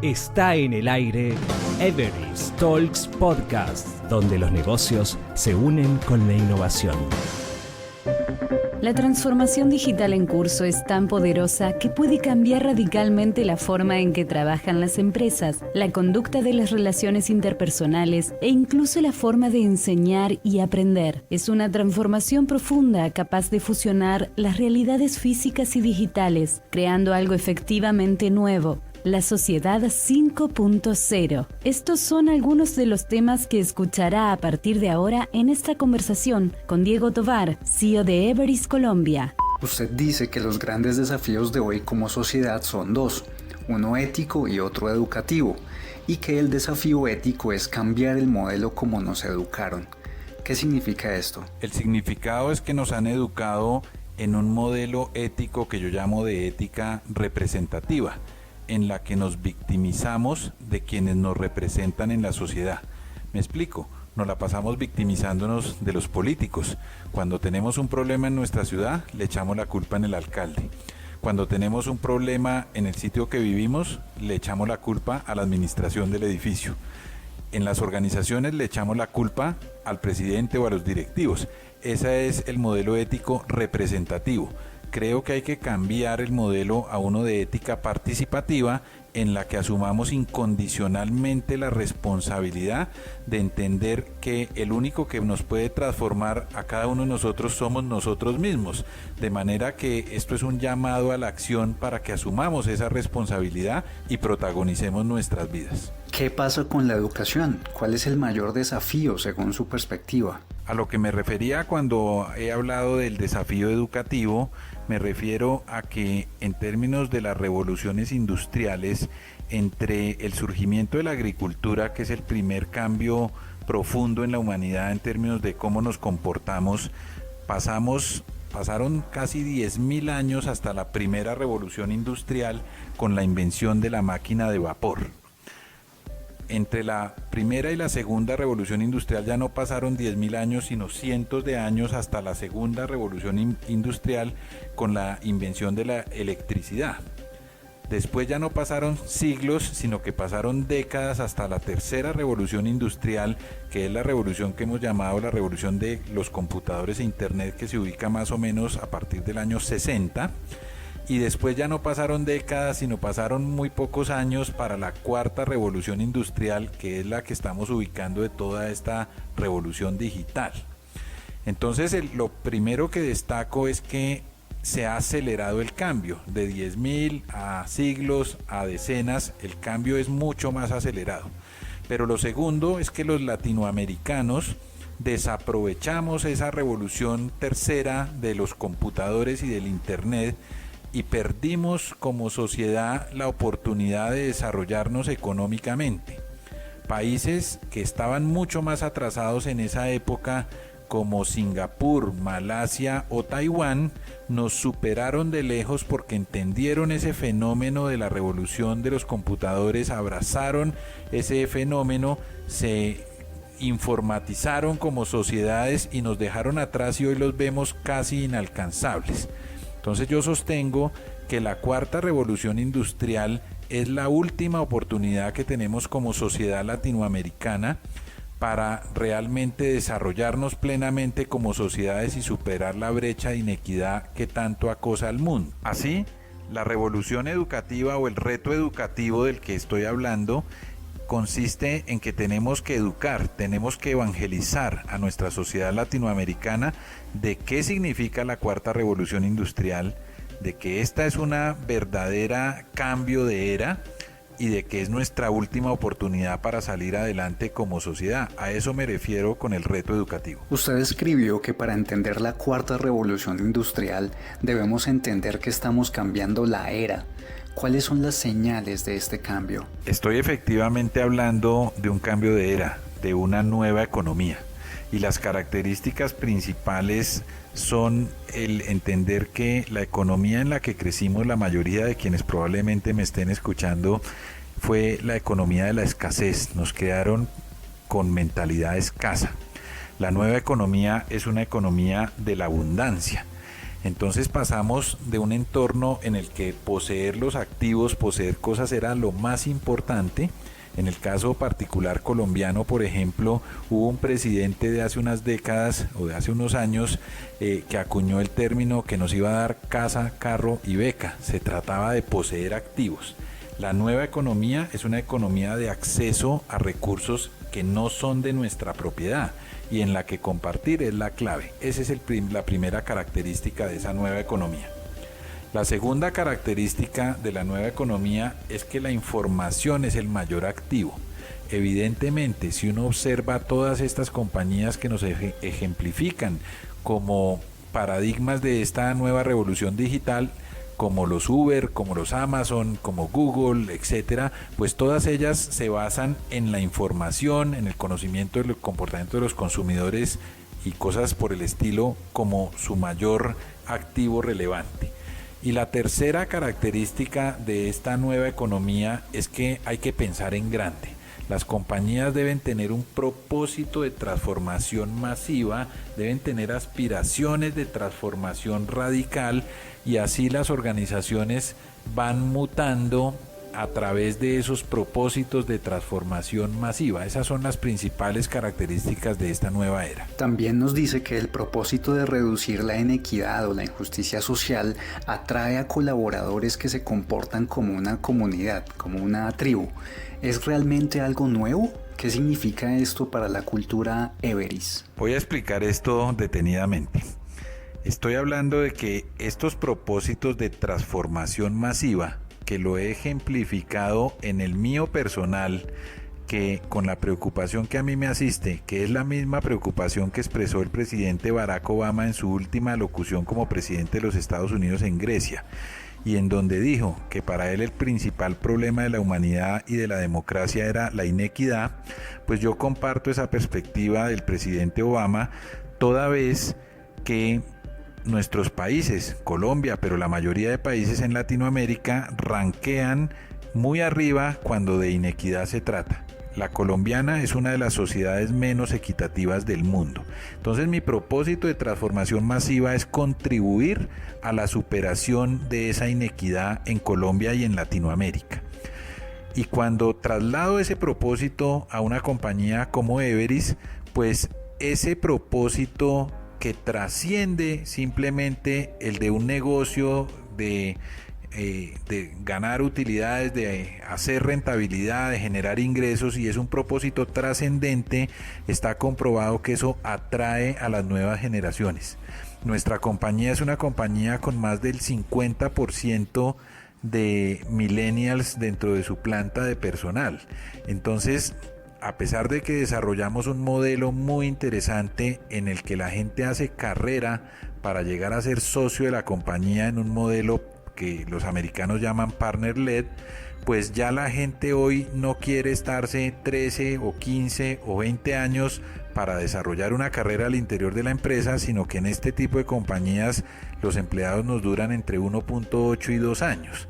Está en el aire Everest Talks Podcast, donde los negocios se unen con la innovación. La transformación digital en curso es tan poderosa que puede cambiar radicalmente la forma en que trabajan las empresas, la conducta de las relaciones interpersonales e incluso la forma de enseñar y aprender. Es una transformación profunda capaz de fusionar las realidades físicas y digitales, creando algo efectivamente nuevo. La Sociedad 5.0. Estos son algunos de los temas que escuchará a partir de ahora en esta conversación con Diego Tovar, CEO de Everest Colombia. Usted dice que los grandes desafíos de hoy como sociedad son dos, uno ético y otro educativo, y que el desafío ético es cambiar el modelo como nos educaron. ¿Qué significa esto? El significado es que nos han educado en un modelo ético que yo llamo de ética representativa, en la que nos victimizamos de quienes nos representan en la sociedad. Me explico, nos la pasamos victimizándonos de los políticos. Cuando tenemos un problema en nuestra ciudad, le echamos la culpa en el alcalde. Cuando tenemos un problema en el sitio que vivimos, le echamos la culpa a la administración del edificio. En las organizaciones le echamos la culpa al presidente o a los directivos. Ese es el modelo ético representativo. Creo que hay que cambiar el modelo a uno de ética participativa en la que asumamos incondicionalmente la responsabilidad de entender que el único que nos puede transformar a cada uno de nosotros somos nosotros mismos. De manera que esto es un llamado a la acción para que asumamos esa responsabilidad y protagonicemos nuestras vidas. ¿Qué pasa con la educación? ¿Cuál es el mayor desafío según su perspectiva? A lo que me refería cuando he hablado del desafío educativo, me refiero a que en términos de las revoluciones industriales, entre el surgimiento de la agricultura, que es el primer cambio profundo en la humanidad en términos de cómo nos comportamos, pasaron casi 10.000 años hasta la primera revolución industrial con la invención de la máquina de vapor. Entre la primera y la segunda revolución industrial ya no pasaron 10.000 años, sino cientos de años hasta la segunda revolución industrial con la invención de la electricidad. Después ya no pasaron siglos, sino que pasaron décadas hasta la tercera revolución industrial, que es la revolución que hemos llamado la revolución de los computadores e internet, que se ubica más o menos a partir del año 60. Y después ya no pasaron décadas, sino pasaron muy pocos años para la cuarta revolución industrial, que es la que estamos ubicando de toda esta revolución digital. Entonces, lo primero que destaco es que se ha acelerado el cambio, de 10.000 a siglos, a decenas, el cambio es mucho más acelerado. Pero lo segundo es que los latinoamericanos desaprovechamos esa revolución tercera de los computadores y del internet, y perdimos como sociedad la oportunidad de desarrollarnos económicamente. Países que estaban mucho más atrasados en esa época, como Singapur, Malasia o Taiwán, nos superaron de lejos porque entendieron ese fenómeno de la revolución de los computadores, abrazaron ese fenómeno, se informatizaron como sociedades y nos dejaron atrás y hoy los vemos casi inalcanzables. Entonces yo sostengo que la cuarta revolución industrial es la última oportunidad que tenemos como sociedad latinoamericana para realmente desarrollarnos plenamente como sociedades y superar la brecha de inequidad que tanto acosa al mundo. Así, la revolución educativa o el reto educativo del que estoy hablando consiste en que tenemos que educar, tenemos que evangelizar a nuestra sociedad latinoamericana de qué significa la cuarta revolución industrial, de que esta es una verdadera cambio de era y de que es nuestra última oportunidad para salir adelante como sociedad. A eso me refiero con el reto educativo. Usted escribió que para entender la cuarta revolución industrial debemos entender que estamos cambiando la era. ¿Cuáles son las señales de este cambio? Estoy efectivamente hablando de un cambio de era, de una nueva economía. Y las características principales son el entender que la economía en la que crecimos la mayoría de quienes probablemente me estén escuchando fue la economía de la escasez. Nos quedaron con mentalidad escasa. La nueva economía es una economía de la abundancia. Entonces pasamos de un entorno en el que poseer los activos, poseer cosas era lo más importante. En el caso particular colombiano, por ejemplo, hubo un presidente de hace unas décadas o de hace unos años que acuñó el término que nos iba a dar casa, carro y beca. Se trataba de poseer activos. La nueva economía es una economía de acceso a recursos que no son de nuestra propiedad y en la que compartir es la clave. Esa es la primera característica de esa nueva economía. La segunda característica de la nueva economía es que la información es el mayor activo. Evidentemente, si uno observa todas estas compañías que nos ejemplifican como paradigmas de esta nueva revolución digital, como los Uber, como los Amazon, como Google, etcétera, pues todas ellas se basan en la información, en el conocimiento del comportamiento de los consumidores y cosas por el estilo como su mayor activo relevante. Y la tercera característica de esta nueva economía es que hay que pensar en grande. Las compañías deben tener un propósito de transformación masiva, deben tener aspiraciones de transformación radical y así las organizaciones van mutando a través de esos propósitos de transformación masiva. Esas son las principales características de esta nueva era. También nos dice que el propósito de reducir la inequidad o la injusticia social atrae a colaboradores que se comportan como una comunidad, como una tribu. ¿Es realmente algo nuevo? ¿Qué significa esto para la cultura Everis? Voy a explicar esto detenidamente. Estoy hablando de que estos propósitos de transformación masiva, que lo he ejemplificado en el mío personal, que con la preocupación que a mí me asiste, que es la misma preocupación que expresó el presidente Barack Obama en su última locución como presidente de los Estados Unidos en Grecia, y en donde dijo que para él el principal problema de la humanidad y de la democracia era la inequidad, pues yo comparto esa perspectiva del presidente Obama, toda vez que nuestros países, Colombia, pero la mayoría de países en Latinoamérica, ranquean muy arriba cuando de inequidad se trata. La colombiana es una de las sociedades menos equitativas del mundo. Entonces mi propósito de transformación masiva es contribuir a la superación de esa inequidad en Colombia y en Latinoamérica. Y cuando traslado ese propósito a una compañía como Everis, pues ese propósito que trasciende simplemente el de un negocio de ganar utilidades, de hacer rentabilidad, de generar ingresos, y es un propósito trascendente, está comprobado que eso atrae a las nuevas generaciones. Nuestra compañía es una compañía con más del 50% de millennials dentro de su planta de personal. Entonces, a pesar de que desarrollamos un modelo muy interesante en el que la gente hace carrera para llegar a ser socio de la compañía en un modelo que los americanos llaman partner-led, pues ya la gente hoy no quiere estarse 13 o 15 o 20 años para desarrollar una carrera al interior de la empresa, sino que en este tipo de compañías los empleados nos duran entre 1.8 y 2 años.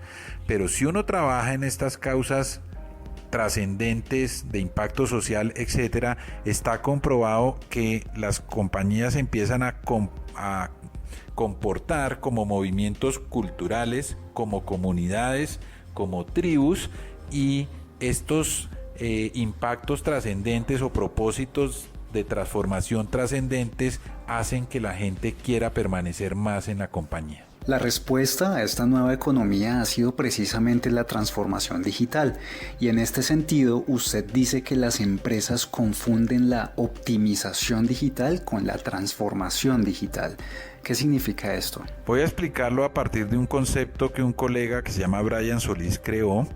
Pero si uno trabaja en estas causas trascendentes de impacto social, etcétera, está comprobado que las compañías empiezan a comportar como movimientos culturales, como comunidades, como tribus, y estos impactos trascendentes o propósitos de transformación trascendentes hacen que la gente quiera permanecer más en la compañía. La respuesta a esta nueva economía ha sido precisamente la transformación digital, y en este sentido usted dice que las empresas confunden la optimización digital con la transformación digital. ¿Qué significa esto? Voy a explicarlo a partir de un concepto que un colega que se llama Brian Solís creó,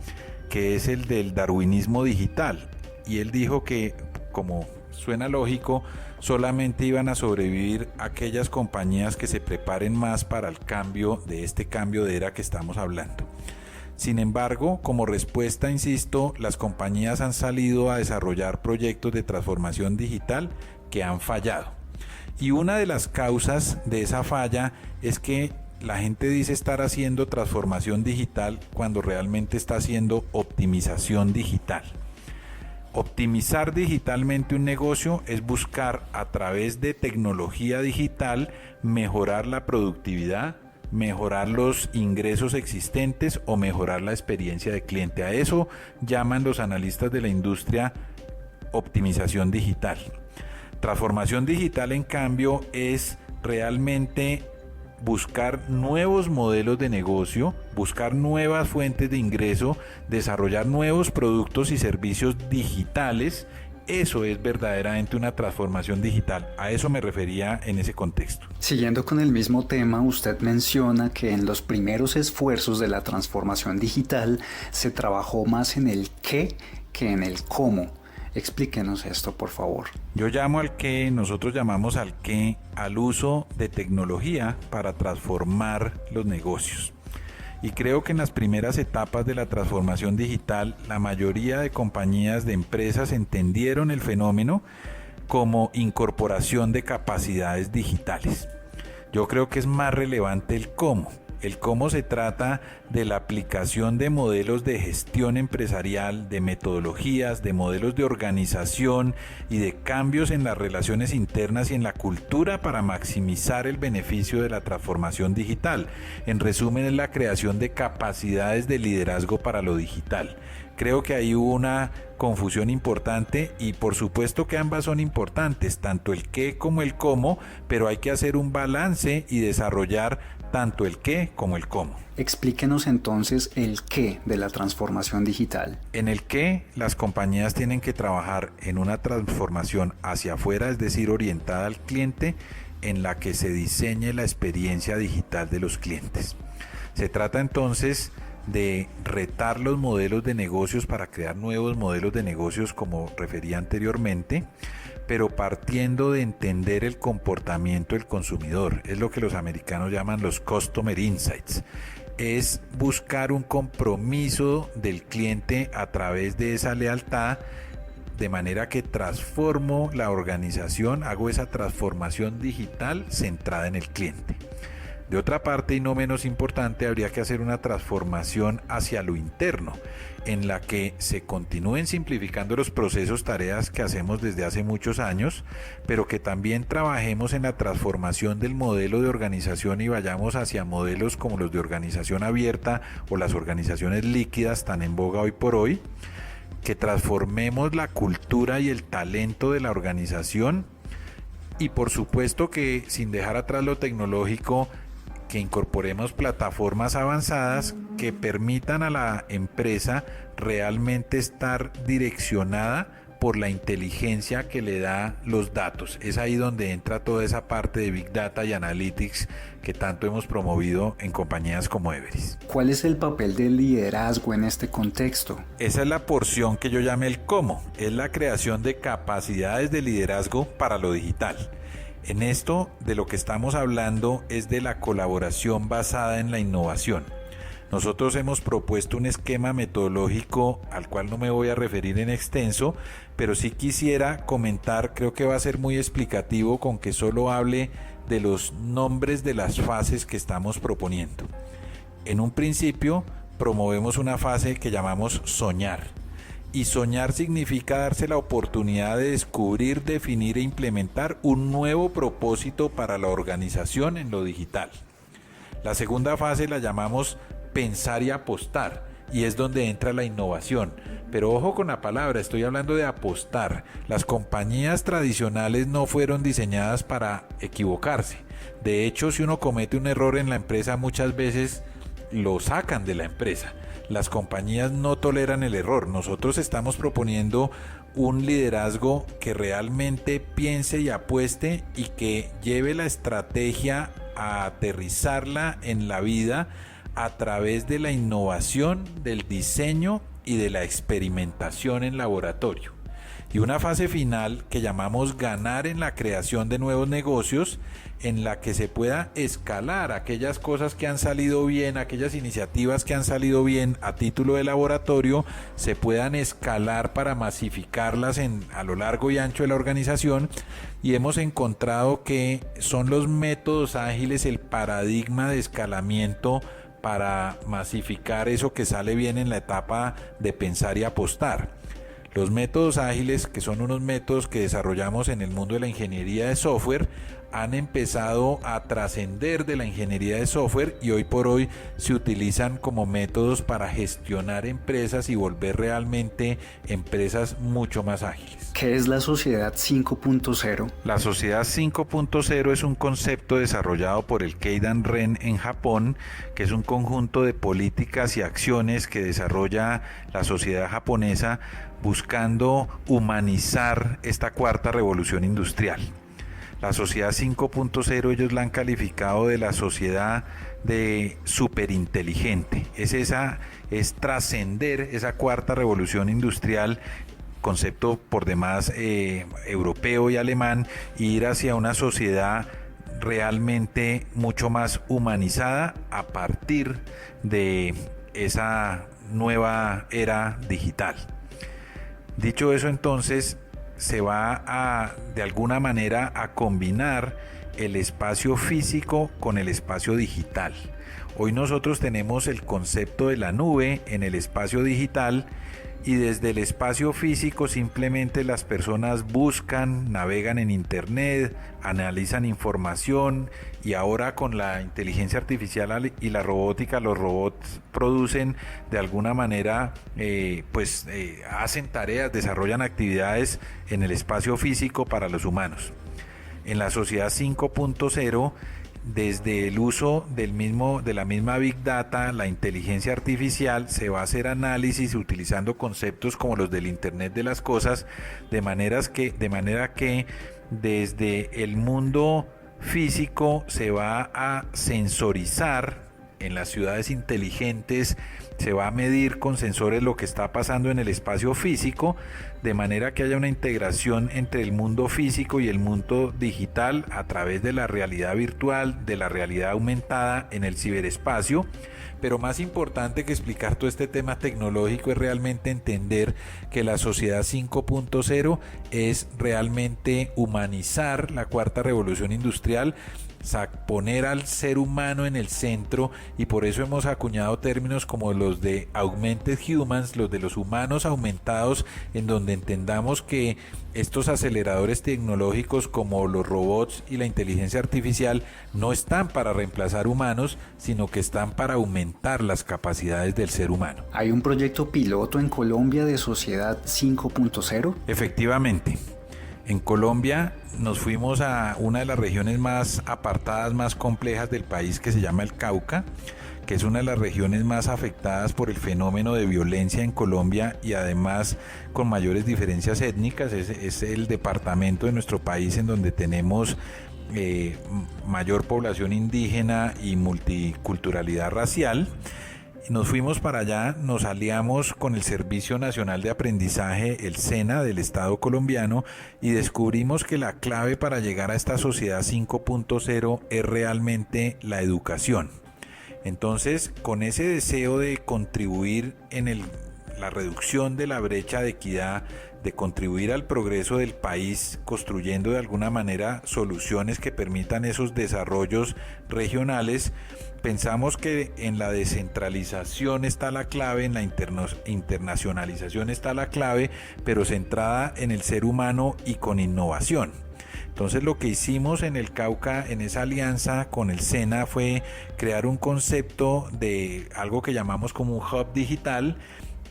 que es el del darwinismo digital, y él dijo que, como suena lógico, solamente iban a sobrevivir aquellas compañías que se preparen más para el cambio de era que estamos hablando. Sin embargo, como respuesta, insisto, las compañías han salido a desarrollar proyectos de transformación digital que han fallado. Y una de las causas de esa falla es que la gente dice estar haciendo transformación digital cuando realmente está haciendo optimización digital. Optimizar digitalmente un negocio es buscar a través de tecnología digital mejorar la productividad, mejorar los ingresos existentes o mejorar la experiencia de cliente. A eso llaman los analistas de la industria optimización digital. Transformación digital, en cambio, es realmente buscar nuevos modelos de negocio, buscar nuevas fuentes de ingreso, desarrollar nuevos productos y servicios digitales. Eso es verdaderamente una transformación digital. A eso me refería en ese contexto. Siguiendo con el mismo tema, usted menciona que en los primeros esfuerzos de la transformación digital se trabajó más en el qué que en el cómo. Explíquenos esto, por favor. Yo llamo al qué, nosotros llamamos al qué, al uso de tecnología para transformar los negocios. Y creo que en las primeras etapas de la transformación digital, la mayoría de compañías, de empresas, entendieron el fenómeno como incorporación de capacidades digitales. Yo creo que es más relevante el cómo. El cómo se trata de la aplicación de modelos de gestión empresarial, de metodologías, de modelos de organización y de cambios en las relaciones internas y en la cultura para maximizar el beneficio de la transformación digital. En resumen, es la creación de capacidades de liderazgo para lo digital. Creo que ahí hubo una confusión importante y por supuesto que ambas son importantes, tanto el qué como el cómo, pero hay que hacer un balance y desarrollar tanto el qué como el cómo. Explíquenos entonces el qué de la transformación digital. En el qué, las compañías tienen que trabajar en una transformación hacia afuera, es decir, orientada al cliente, en la que se diseñe la experiencia digital de los clientes. Se trata entonces de retar los modelos de negocios para crear nuevos modelos de negocios, como refería anteriormente, pero partiendo de entender el comportamiento del consumidor. Es lo que los americanos llaman los Customer Insights. Es buscar un compromiso del cliente a través de esa lealtad, de manera que transformo la organización, hago esa transformación digital centrada en el cliente. De otra parte, y no menos importante, habría que hacer una transformación hacia lo interno, en la que se continúen simplificando los procesos, tareas que hacemos desde hace muchos años, pero que también trabajemos en la transformación del modelo de organización y vayamos hacia modelos como los de organización abierta o las organizaciones líquidas tan en boga hoy por hoy, que transformemos la cultura y el talento de la organización y por supuesto que, sin dejar atrás lo tecnológico, que incorporemos plataformas avanzadas que permitan a la empresa realmente estar direccionada por la inteligencia que le da los datos. Es ahí donde entra toda esa parte de Big Data y Analytics que tanto hemos promovido en compañías como Everis. ¿Cuál es el papel del liderazgo en este contexto? Esa es la porción que yo llamé el cómo. Es la creación de capacidades de liderazgo para lo digital. En esto de lo que estamos hablando es de la colaboración basada en la innovación. Nosotros hemos propuesto un esquema metodológico al cual no me voy a referir en extenso, pero sí quisiera comentar, creo que va a ser muy explicativo con que solo hable de los nombres de las fases que estamos proponiendo. En un principio promovemos una fase que llamamos soñar. Y soñar significa darse la oportunidad de descubrir, definir e implementar un nuevo propósito para la organización en lo digital. La segunda fase la llamamos pensar y apostar, y es donde entra la innovación. Pero ojo con la palabra, estoy hablando de apostar. Las compañías tradicionales no fueron diseñadas para equivocarse. De hecho, si uno comete un error en la empresa, muchas veces lo sacan de la empresa. Las compañías no toleran el error. Nosotros estamos proponiendo un liderazgo que realmente piense y apueste y que lleve la estrategia a aterrizarla en la vida a través de la innovación, del diseño y de la experimentación en laboratorio. Y una fase final que llamamos ganar en la creación de nuevos negocios, en la que se pueda escalar aquellas cosas que han salido bien, aquellas iniciativas que han salido bien a título de laboratorio, se puedan escalar para masificarlas a lo largo y ancho de la organización. Y hemos encontrado que son los métodos ágiles el paradigma de escalamiento para masificar eso que sale bien en la etapa de pensar y apostar. Los métodos ágiles, que son unos métodos que desarrollamos en el mundo de la ingeniería de software, han empezado a trascender de la ingeniería de software y hoy por hoy se utilizan como métodos para gestionar empresas y volver realmente empresas mucho más ágiles. ¿Qué es la sociedad 5.0? La sociedad 5.0 es un concepto desarrollado por el Keidan Ren en Japón, que es un conjunto de políticas y acciones que desarrolla la sociedad japonesa buscando humanizar esta cuarta revolución industrial. La sociedad 5.0 ellos la han calificado de la sociedad de superinteligente. Es trascender esa cuarta revolución industrial, concepto por demás europeo y alemán, e ir hacia una sociedad realmente mucho más humanizada a partir de esa nueva era digital. Dicho eso, entonces se va de alguna manera a combinar el espacio físico con el espacio digital. Hoy nosotros tenemos el concepto de la nube en el espacio digital y desde el espacio físico simplemente las personas buscan, navegan en internet, analizan información y ahora con la inteligencia artificial y la robótica, los robots producen de alguna manera, hacen tareas, desarrollan actividades en el espacio físico para los humanos. En la sociedad 5.0, desde el uso de la misma Big Data, la inteligencia artificial, se va a hacer análisis utilizando conceptos como los del Internet de las Cosas, de manera que desde el mundo físico se va a sensorizar en las ciudades inteligentes, se va a medir con sensores lo que está pasando en el espacio físico, de manera que haya una integración entre el mundo físico y el mundo digital a través de la realidad virtual, de la realidad aumentada en el ciberespacio. Pero más importante que explicar todo este tema tecnológico es realmente entender que la sociedad 5.0 es realmente humanizar la cuarta revolución industrial, poner al ser humano en el centro, y por eso hemos acuñado términos como los de augmented humans, los de los humanos aumentados, en donde entendamos que estos aceleradores tecnológicos como los robots y la inteligencia artificial no están para reemplazar humanos, sino que están para aumentar las capacidades del ser humano. ¿Hay un proyecto piloto en Colombia de sociedad 5.0? Efectivamente. En Colombia nos fuimos a una de las regiones más apartadas, más complejas del país, que se llama el Cauca, que es una de las regiones más afectadas por el fenómeno de violencia en Colombia y además con mayores diferencias étnicas. Es el departamento de nuestro país en donde tenemos mayor población indígena y multiculturalidad racial. Nos fuimos para allá, nos aliamos con el Servicio Nacional de Aprendizaje, el SENA del Estado colombiano, y descubrimos que la clave para llegar a esta sociedad 5.0 es realmente la educación. Entonces, con ese deseo de contribuir en la reducción de la brecha de equidad, de contribuir al progreso del país, construyendo de alguna manera soluciones que permitan esos desarrollos regionales, pensamos que en la descentralización está la clave, en la internacionalización está la clave, pero centrada en el ser humano y con innovación. Entonces lo que hicimos en el Cauca, en esa alianza con el SENA, fue crear un concepto de algo que llamamos como un hub digital,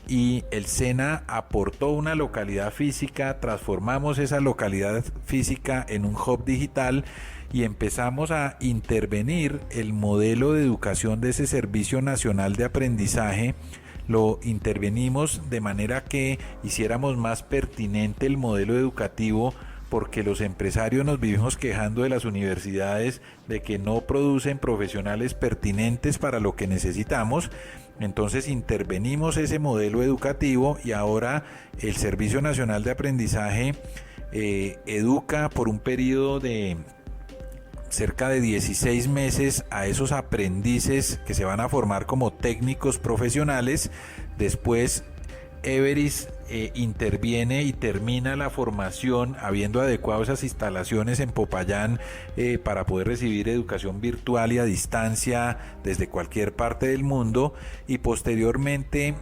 y el SENA aportó una localidad física, transformamos esa localidad física en un hub digital y empezamos a intervenir el modelo de educación de ese Servicio Nacional de Aprendizaje. Lo intervenimos de manera que hiciéramos más pertinente el modelo educativo, porque los empresarios nos vivimos quejando de las universidades de que no producen profesionales pertinentes para lo que necesitamos. Entonces intervenimos ese modelo educativo y ahora el Servicio Nacional de Aprendizaje educa por un periodo de cerca de 16 meses a esos aprendices que se van a formar como técnicos profesionales. Después Everis interviene y termina la formación habiendo adecuado esas instalaciones en Popayán para poder recibir educación virtual y a distancia desde cualquier parte del mundo, y posteriormente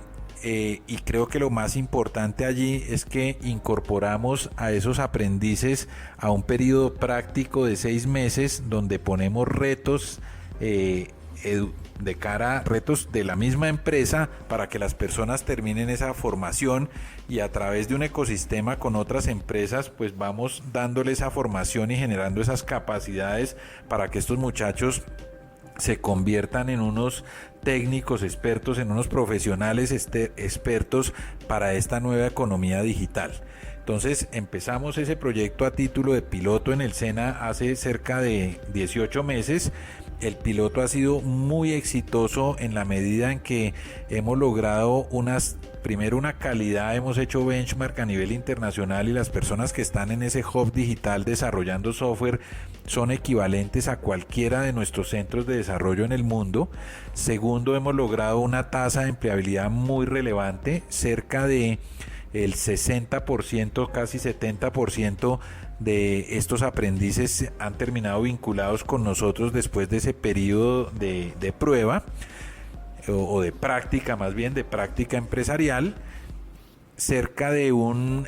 y creo que lo más importante allí es que incorporamos a esos aprendices a un periodo práctico de 6 meses donde ponemos retos de cara a retos de la misma empresa para que las personas terminen esa formación, y a través de un ecosistema con otras empresas pues vamos dándole esa formación y generando esas capacidades para que estos muchachos se conviertan en unos técnicos expertos, en unos profesionales expertos para esta nueva economía digital. Entonces empezamos ese proyecto a título de piloto en el SENA hace cerca de 18 meses. El piloto ha sido muy exitoso en la medida en que hemos logrado primero una calidad, hemos hecho benchmark a nivel internacional y las personas que están en ese hub digital desarrollando software son equivalentes a cualquiera de nuestros centros de desarrollo en el mundo. Segundo, hemos logrado una tasa de empleabilidad muy relevante, cerca de el 60%, casi 70% de estos aprendices han terminado vinculados con nosotros después de ese periodo de prueba o de práctica, más bien de práctica empresarial. Cerca de un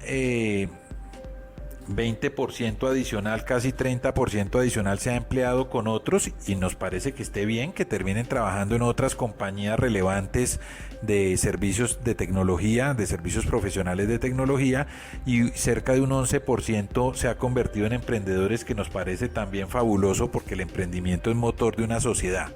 20% adicional, casi 30% adicional se ha empleado con otros, y nos parece que esté bien que terminen trabajando en otras compañías relevantes de servicios de tecnología, de servicios profesionales de tecnología, y cerca de un 11% se ha convertido en emprendedores, que nos parece también fabuloso porque el emprendimiento es motor de una sociedad.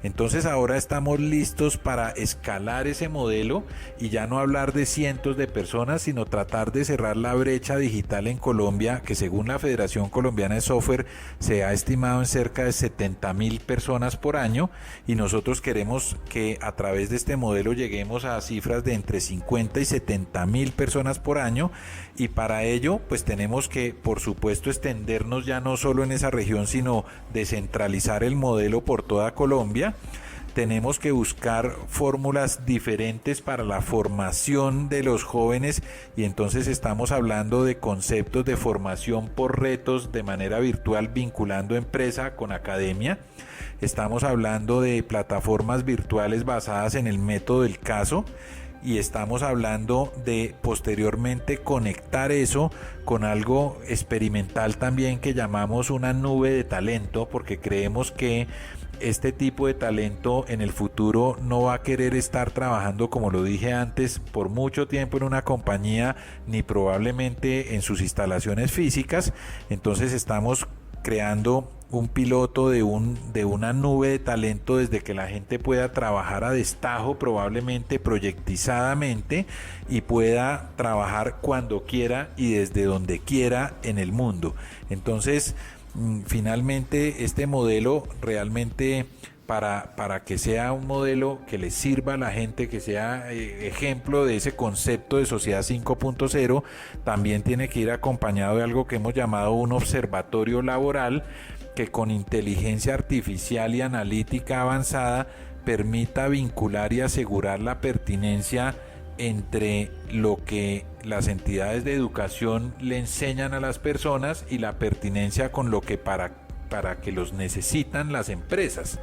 Entonces ahora estamos listos para escalar ese modelo y ya no hablar de cientos de personas, sino tratar de cerrar la brecha digital en Colombia, que según la Federación Colombiana de Software se ha estimado en cerca de 70.000 personas por año, y nosotros queremos que a través de este modelo lleguemos a cifras de entre 50 y 70.000 personas por año, y para ello pues tenemos que, por supuesto, extendernos ya no solo en esa región, sino descentralizar el modelo por toda Colombia. Tenemos que buscar fórmulas diferentes para la formación de los jóvenes, y entonces estamos hablando de conceptos de formación por retos de manera virtual vinculando empresa con academia. Estamos hablando de plataformas virtuales basadas en el método del caso, y estamos hablando de posteriormente conectar eso con algo experimental también que llamamos una nube de talento, porque creemos que este tipo de talento en el futuro no va a querer estar trabajando, como lo dije antes, por mucho tiempo en una compañía, ni probablemente en sus instalaciones físicas. Entonces estamos creando un piloto de una nube de talento desde que la gente pueda trabajar a destajo, probablemente proyectizadamente, y pueda trabajar cuando quiera y desde donde quiera en el mundo. Entonces, finalmente este modelo realmente para que sea un modelo que le sirva a la gente, que sea ejemplo de ese concepto de sociedad 5.0, también tiene que ir acompañado de algo que hemos llamado un observatorio laboral, que con inteligencia artificial y analítica avanzada permita vincular y asegurar la pertinencia entre lo que las entidades de educación le enseñan a las personas y la pertinencia con lo que para que los necesitan las empresas.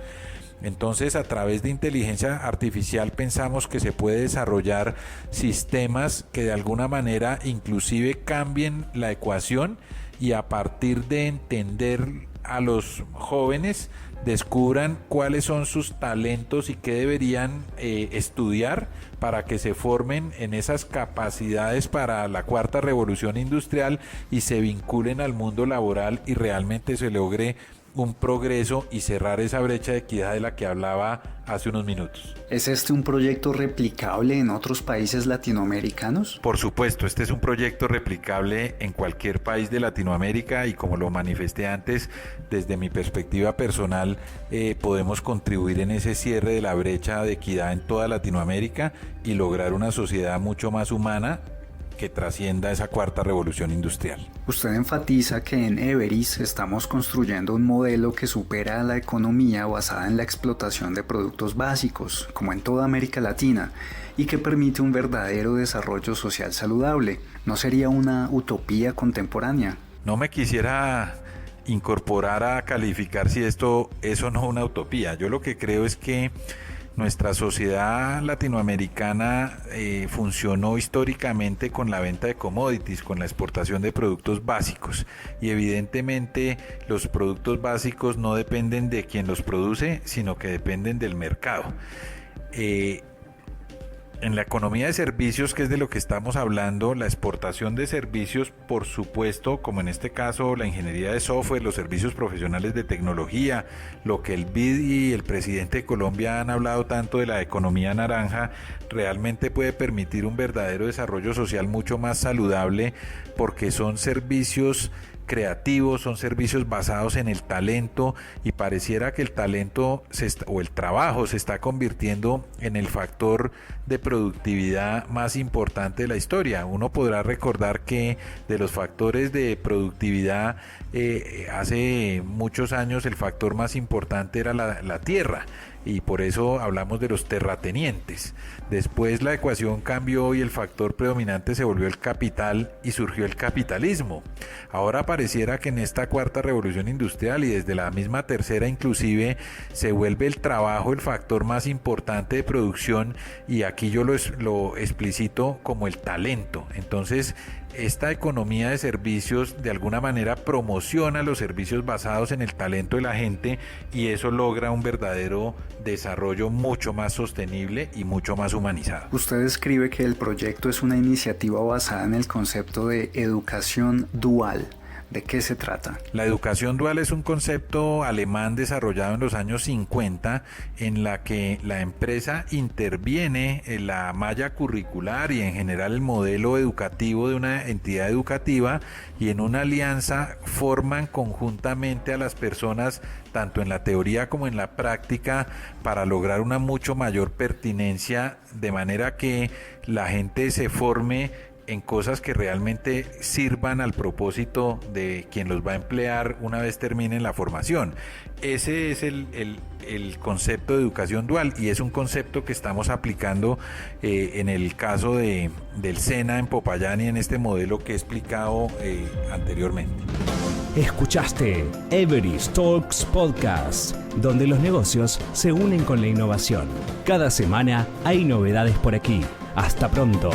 Entonces, a través de inteligencia artificial pensamos que se puede desarrollar sistemas que de alguna manera inclusive cambien la ecuación, y a partir de entender a los jóvenes descubran cuáles son sus talentos y qué deberían estudiar para que se formen en esas capacidades para la cuarta revolución industrial y se vinculen al mundo laboral y realmente se logre un progreso y cerrar esa brecha de equidad de la que hablaba hace unos minutos. ¿Es este un proyecto replicable en otros países latinoamericanos? Por supuesto, este es un proyecto replicable en cualquier país de Latinoamérica, y como lo manifesté antes, desde mi perspectiva personal, podemos contribuir en ese cierre de la brecha de equidad en toda Latinoamérica y lograr una sociedad mucho más humana que trascienda esa cuarta revolución industrial. Usted enfatiza que en Everis estamos construyendo un modelo que supera a la economía basada en la explotación de productos básicos, como en toda América Latina, y que permite un verdadero desarrollo social saludable. ¿No sería una utopía contemporánea? No me quisiera incorporar a calificar si esto es o no una utopía. Yo lo que creo es que Nuestra sociedad latinoamericana funcionó históricamente con la venta de commodities, con la exportación de productos básicos, y evidentemente los productos básicos no dependen de quien los produce, sino que dependen del mercado. En la economía de servicios, que es de lo que estamos hablando, la exportación de servicios, por supuesto, como en este caso la ingeniería de software, los servicios profesionales de tecnología, lo que el BID y el presidente de Colombia han hablado tanto de la economía naranja, realmente puede permitir un verdadero desarrollo social mucho más saludable, porque son servicios creativos, son servicios basados en el talento, y pareciera que el talento o el trabajo se está convirtiendo en el factor de productividad más importante de la historia. Uno podrá recordar que de los factores de productividad hace muchos años el factor más importante era la tierra, y por eso hablamos de los terratenientes. Después la ecuación cambió y el factor predominante se volvió el capital y surgió el capitalismo. Ahora pareciera que en esta cuarta revolución industrial, y desde la misma tercera inclusive, se vuelve el trabajo el factor más importante de producción, y aquí yo lo explicito como el talento. Entonces, esta economía de servicios de alguna manera promociona los servicios basados en el talento de la gente, y eso logra un verdadero desarrollo mucho más sostenible y mucho más humanizado. Usted escribe que el proyecto es una iniciativa basada en el concepto de educación dual. ¿De qué se trata? La educación dual es un concepto alemán desarrollado en los años 50, en la que la empresa interviene en la malla curricular y en general el modelo educativo de una entidad educativa, y en una alianza forman conjuntamente a las personas tanto en la teoría como en la práctica para lograr una mucho mayor pertinencia, de manera que la gente se forme en cosas que realmente sirvan al propósito de quien los va a emplear una vez terminen la formación. Ese es el concepto de educación dual, y es un concepto que estamos aplicando en el caso del SENA en Popayán y en este modelo que he explicado anteriormente. Escuchaste Everest Talks Podcast, donde los negocios se unen con la innovación. Cada semana hay novedades por aquí. Hasta pronto.